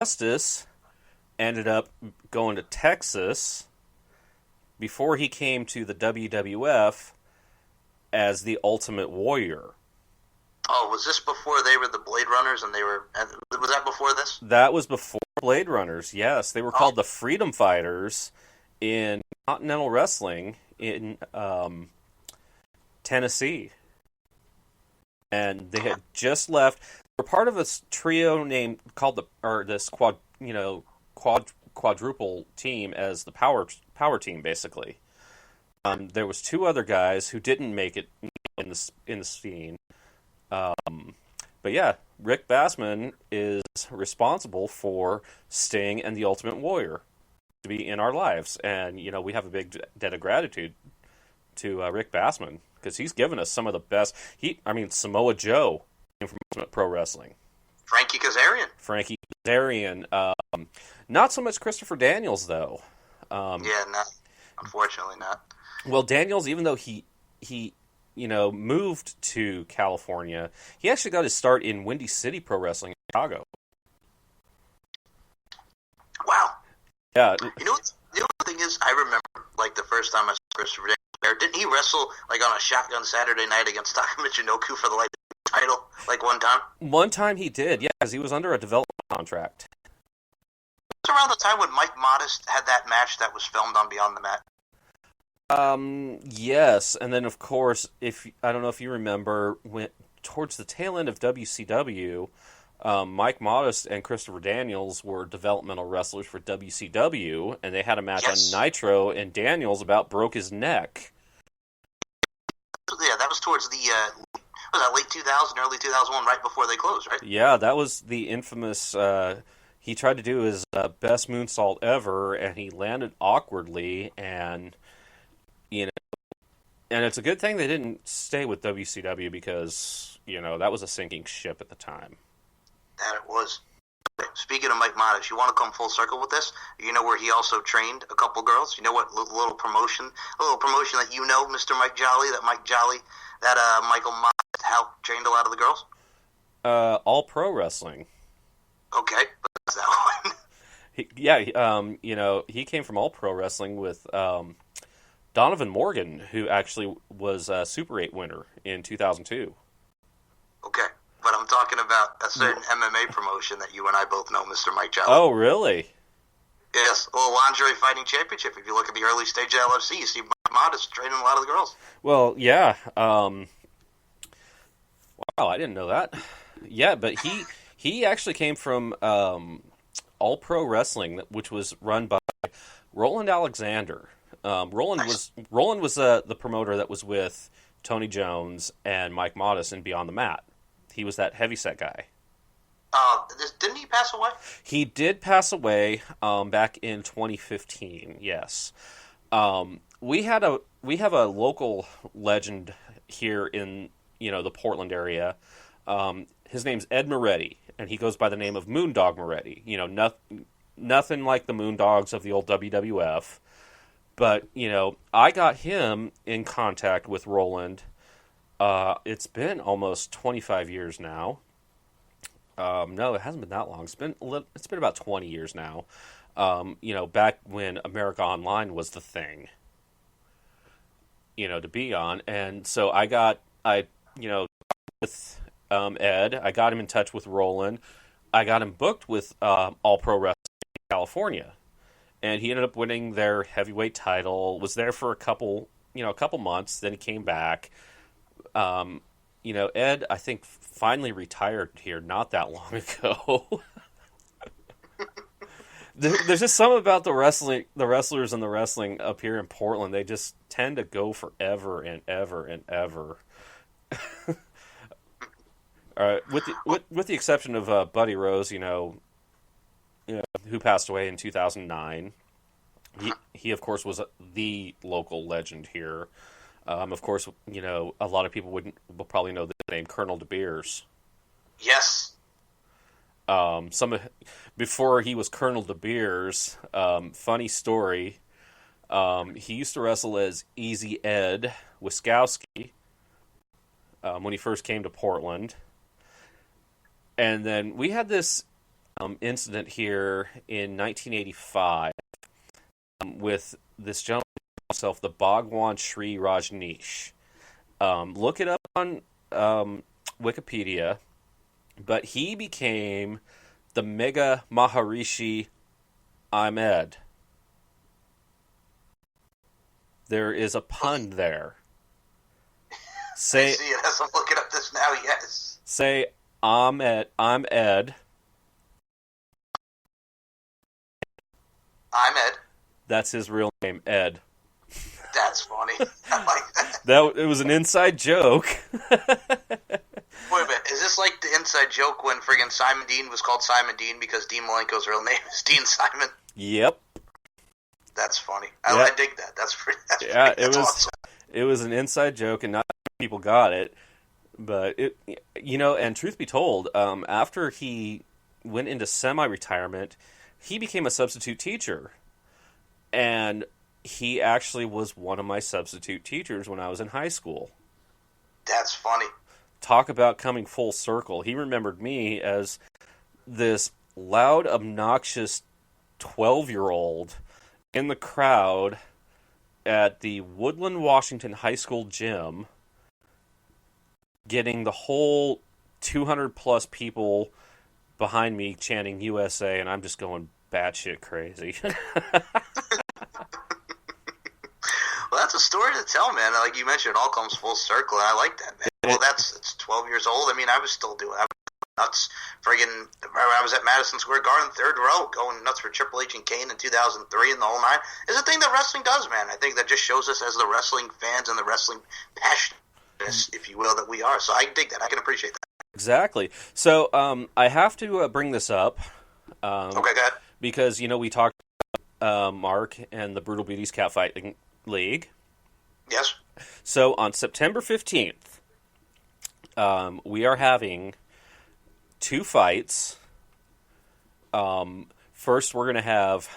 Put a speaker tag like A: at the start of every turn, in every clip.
A: Justice ended up going to Texas before he came to the WWF as the Ultimate Warrior.
B: Oh, was this before they were the Blade Runners and they were... Was that before this?
A: That was before Blade Runners, yes. They were called the Freedom Fighters in Continental Wrestling in Tennessee. And they had just left. They were part of this trio named called quadruple team as the power team, basically. There was two other guys who didn't make it in the scene. But yeah, Rick Bassman is responsible for Sting and the Ultimate Warrior to be in our lives, and we have a big debt of gratitude to Rick Bassman because he's given us some of the best. Samoa Joe came from Ultimate Pro Wrestling.
B: Frankie Kazarian.
A: Not so much Christopher Daniels though.
B: Unfortunately not.
A: Well, Daniels, even though he moved to California, he actually got his start in Windy City Pro Wrestling in Chicago.
B: Wow.
A: Yeah.
B: The other thing is, I remember, the first time I saw Christopher Daniels there, didn't he wrestle, on a shotgun Saturday night against Taka Michinoku for the, title, one time?
A: One time he did, yeah, because he was under a development contract.
B: It was around the time when Mike Modest had that match that was filmed on Beyond the Mat.
A: Yes, and then of course, I don't know if you remember, towards the tail end of WCW, Mike Modest and Christopher Daniels were developmental wrestlers for WCW, and they had a match on Nitro, and Daniels about broke his neck.
B: Yeah, that was towards the late 2000, early 2001, right before they closed, right?
A: Yeah, that was the infamous. He tried to do his best moonsault ever, and he landed awkwardly, and and it's a good thing they didn't stay with WCW because, that was a sinking ship at the time.
B: That it was. Speaking of Mike Modest, you want to come full circle with this? You know where he also trained a couple girls? You know what little promotion that Mr. Mike Jolly, that Michael Modest helped trained a lot of the girls?
A: All Pro Wrestling.
B: Okay, what's that one?
A: He came from All Pro Wrestling with Donovan Morgan, who actually was a Super 8 winner in 2002.
B: Okay, but I'm talking about a certain MMA promotion that you and I both know, Mr. Mike Jolly.
A: Oh, really?
B: Yes, well, Lingerie Fighting Championship. If you look at the early stage of LFC, you see Mike Modest training a lot of the girls.
A: Well, yeah. Wow, I didn't know that. Yeah, but he actually came from All Pro Wrestling, which was run by Roland Alexander. Roland was the promoter that was with Tony Jones and Mike Modest in Beyond the Mat. He was that heavyset guy.
B: Didn't he pass away?
A: He did pass away back in 2015. Yes. We have a local legend here in the Portland area. His name's Ed Moretti, and he goes by the name of Moondog Moretti. Nothing like the Moondogs of the old WWF. But, I got him in contact with Roland. It's been almost 25 years now. No, it hasn't been that long. It's been about 20 years now. Back when America Online was the thing, to be on. And so with Ed, I got him in touch with Roland. I got him booked with All Pro Wrestling in California. And he ended up winning their heavyweight title. Was there for a couple months. Then he came back. Ed, I think, finally retired here not that long ago. There's just something about the wrestlers and the wrestling up here in Portland. They just tend to go forever and ever and ever. With the exception of Buddy Rose, who passed away in 2009. He of course was the local legend here. Of course, a lot of people will probably know the name Colonel De Beers.
B: Yes.
A: Before he was Colonel De Beers, funny story. He used to wrestle as Easy Ed Wiskowski when he first came to Portland. And then we had this incident here in 1985 with this gentleman himself, the Bhagwan Sri Rajneesh. Look it up on Wikipedia, but he became the Mega Maharishi Ahmed. There is a pun there.
B: I see it as I'm looking up this now, yes.
A: Say Ahmed.
B: I'm Ed.
A: That's his real name, Ed.
B: That's funny. I like that.
A: It was an inside joke.
B: Wait a minute. Is this like the inside joke when friggin' Simon Dean was called Simon Dean because Dean Malenko's real name is Dean Simon?
A: Yep.
B: That's funny. I dig that. That's awesome.
A: It was an inside joke, and not many people got it. But and truth be told, after he went into semi-retirement, he became a substitute teacher, and he actually was one of my substitute teachers when I was in high school.
B: That's funny.
A: Talk about coming full circle. He remembered me as this loud, obnoxious 12-year-old in the crowd at the Woodland, Washington High School gym, getting the whole 200-plus people behind me chanting USA, and I'm just going batshit crazy.
B: Well, that's a story to tell, man. Like you mentioned, it all comes full circle, and I like that, man. Well, it's 12 years old. I mean, I was still doing it. Nuts. Friggin', I was at Madison Square Garden, third row, going nuts for Triple H and Kane in 2003 and the whole nine. It's a thing that wrestling does, man. I think that just shows us as the wrestling fans and the wrestling passionists, if you will, that we are. So I dig that. I can appreciate that.
A: Exactly. So I have to bring this up.
B: Okay, go ahead.
A: Because, we talked about Mark and the Brutal Beauties Catfight League.
B: Yes.
A: So on September 15th, we are having 2 fights. First, we're going to have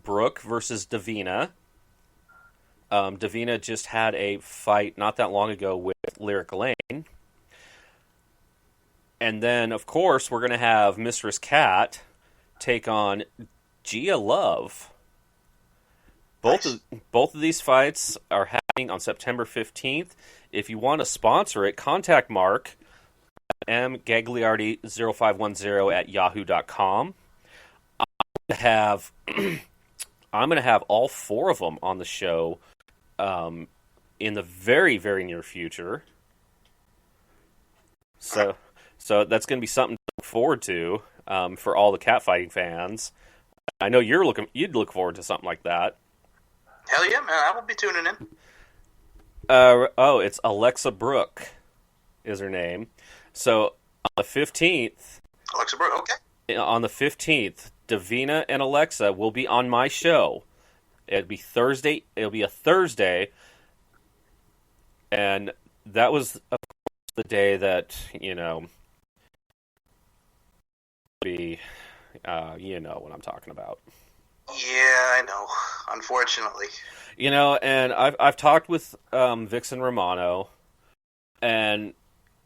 A: Brooke versus Davina. Davina just had a fight not that long ago with Lyric Lane. And then, of course, we're going to have Mistress Cat take on Gia Love. Both of these fights are happening on September 15th. If you want to sponsor it, contact Mark mgagliardi0510 at yahoo.com. I'm going to have all 4 of them on the show in the very, very near future. So that's going to be something to look forward to for all the catfighting fans. I know you'd look forward to something like that.
B: Hell yeah, man! I will be tuning in.
A: It's Alexa Brooke is her name. So on the 15th,
B: Alexa Brooke, okay.
A: On the 15th, Davina and Alexa will be on my show. It'll be Thursday. It'll be a Thursday, and that was of course the day that be you know what I'm talking about.
B: Yeah, I know. Unfortunately,
A: and I've talked with Vixen Romano, and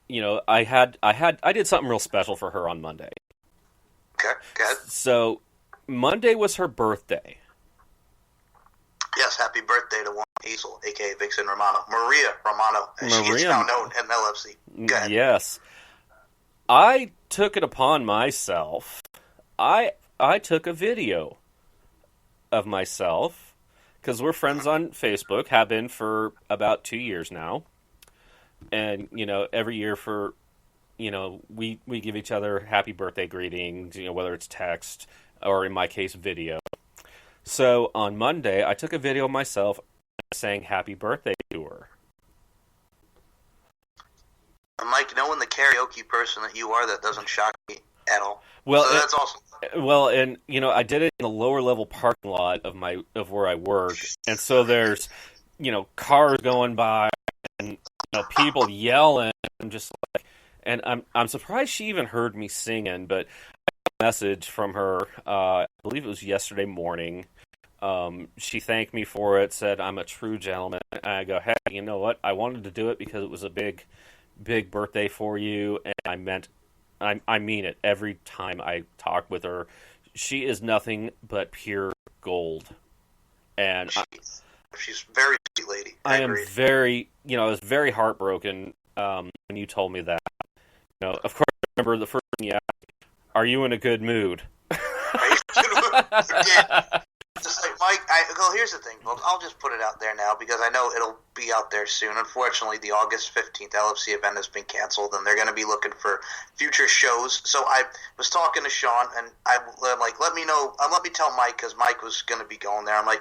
A: I did something real special for her on Monday.
B: Okay, good.
A: So Monday was her birthday.
B: Yes, happy birthday to Juan Hazel, a.k.a. Vixen Romano. Maria Romano, as she is now known in LFC. Go ahead.
A: Yes. I took it upon myself. I took a video of myself, because we're friends on Facebook, have been for about 2 years now. And, every year we give each other happy birthday greetings, whether it's text or in my case, video. So on Monday, I took a video of myself saying happy birthday to her.
B: Mike, knowing the karaoke person that you are, that doesn't shock me at all.
A: Well,
B: so that's awesome.
A: Well, and I did it in the lower level parking lot of where I work, and so there's cars going by and people yelling. I'm just like, and I'm surprised she even heard me singing. But I got a message from her. I believe it was yesterday morning. She thanked me for it. Said I'm a true gentleman. And I go, hey, you know what? I wanted to do it because it was a big birthday for you, and I meant I mean it. Every time I talk with her, she is nothing but pure gold. And
B: She's a very sweet lady.
A: I am very, I was very heartbroken when you told me that. Of course, I remember the first thing you asked, are you in a good mood?
B: Just like Mike, here's the thing. Well, I'll just put it out there now because I know it'll be out there soon. Unfortunately, the August 15th LFC event has been canceled, and they're going to be looking for future shows. So I was talking to Sean, and I'm like, let me know. Let me tell Mike because Mike was going to be going there. I'm like,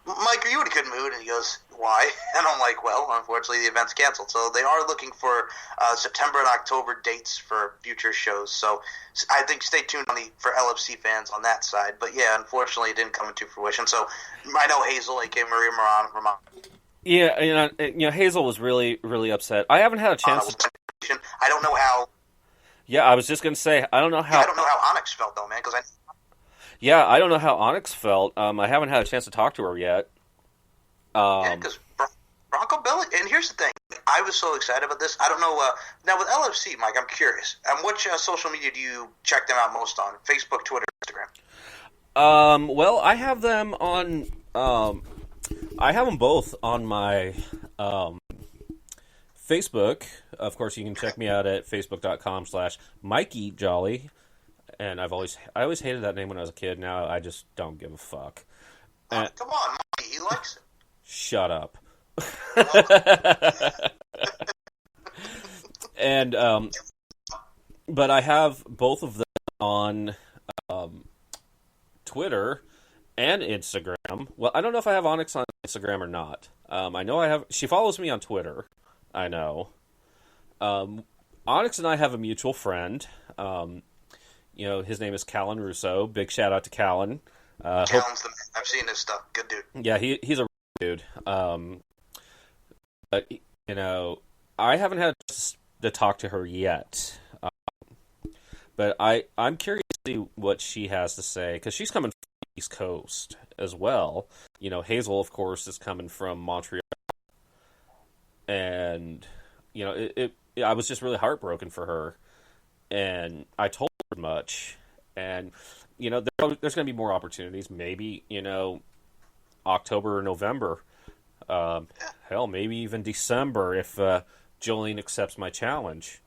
B: Mike, are you in a good mood? And he goes, why? And I'm like, well, unfortunately, the event's canceled. So they are looking for September and October dates for future shows. So I think stay tuned for LFC fans on that side. But yeah, unfortunately, it didn't come into fruition. So I know Hazel, aka Maria Ramon.
A: Yeah, Hazel was really, really upset. I haven't had a chance to...
B: I don't know how...
A: Yeah, I was just going to say, I don't know how...
B: Yeah, I don't know how Onyx felt, though, man, because
A: Yeah, I don't know how Onyx felt. I haven't had a chance to talk to her yet.
B: Yeah, because Bronco Belly... And here's the thing. I was so excited about this. I don't know... now, with LFC, Mike, I'm curious. Which social media do you check them out most on? Facebook, Twitter, Instagram?
A: Well, I have them on... I have them both on my Facebook. Of course, you can check me out at facebook.com/MikeyJolly. And I always hated that name when I was a kid. Now I just don't give a fuck.
B: Come on, Mikey, he likes it.
A: Shut up. And but I have both of them on Twitter and Instagram. Well, I don't know if I have Onyx on Instagram or not. I know I have. She follows me on Twitter. I know. Onyx and I have a mutual friend. His name is Callan Russo. Big shout out to Callan.
B: Callan's the man. I've seen his stuff. Good dude.
A: Yeah, he's a dude. But I haven't had to talk to her yet. But I'm curious to see what she has to say because she's coming from the East Coast as well. Hazel, of course, is coming from Montreal, and I was just really heartbroken for her, and I told her much, and there's going to be more opportunities. Maybe October or November, hell, maybe even December if Jolene accepts my challenge.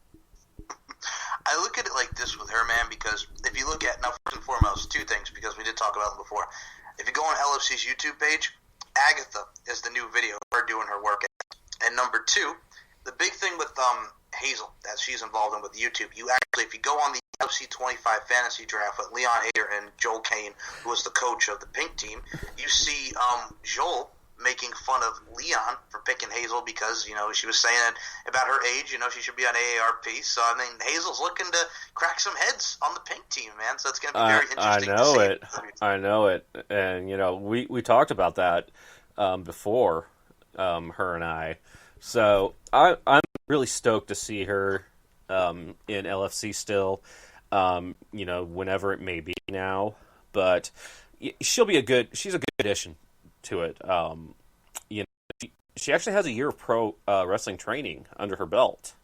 B: I look at it like this with her, man, because if you look at, now first and foremost, two things, because we did talk about them before. If you go on LFC's YouTube page, Agatha is the new video of her doing her workout. And number two, the big thing with Hazel that she's involved in with YouTube, if you go on the LFC 25 fantasy draft with Leon Hader and Joel Kane, who was the coach of the pink team, you see Joel making fun of Leon for picking Hazel because, she was saying about her age, she should be on AARP. So, Hazel's looking to crack some heads on the pink team, man. So it's going to be very interesting to see.
A: I know it. And, we talked about that before, her and I. So I'm really stoked to see her in LFC still, whenever it may be now. But she's a good addition to it. She actually has a year of pro wrestling training under her belt.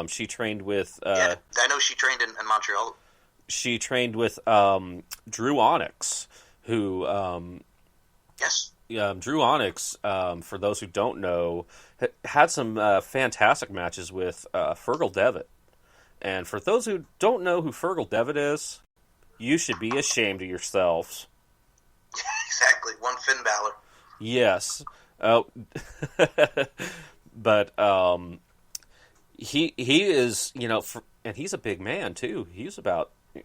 A: She trained with...
B: I know she trained in Montreal.
A: She trained with Drew Onyx, who...
B: yes.
A: Drew Onyx, for those who don't know, had some fantastic matches with Fergal Devitt. And for those who don't know who Fergal Devitt is, you should be ashamed of yourselves.
B: Exactly, one Finn Balor.
A: Yes. But he is, and he's a big man too.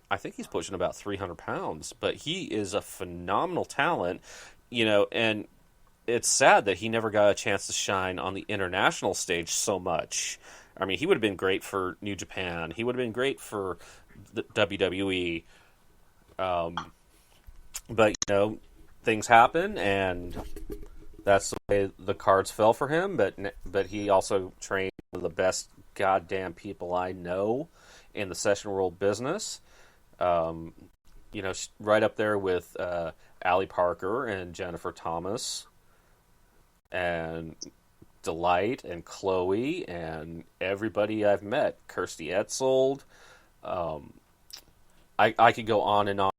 A: I think he's pushing about 300 pounds, but he is a phenomenal talent, and it's sad that he never got a chance to shine on the international stage so much. I mean, he would have been great for New Japan. He would have been great for the WWE. But, things happen, and that's the way the cards fell for him. But he also trained one of the best goddamn people I know in the session world business. Right up there with Allie Parker and Jennifer Thomas. And Delight and Chloe and everybody I've met, Kirsty Etzold. I could go on and on.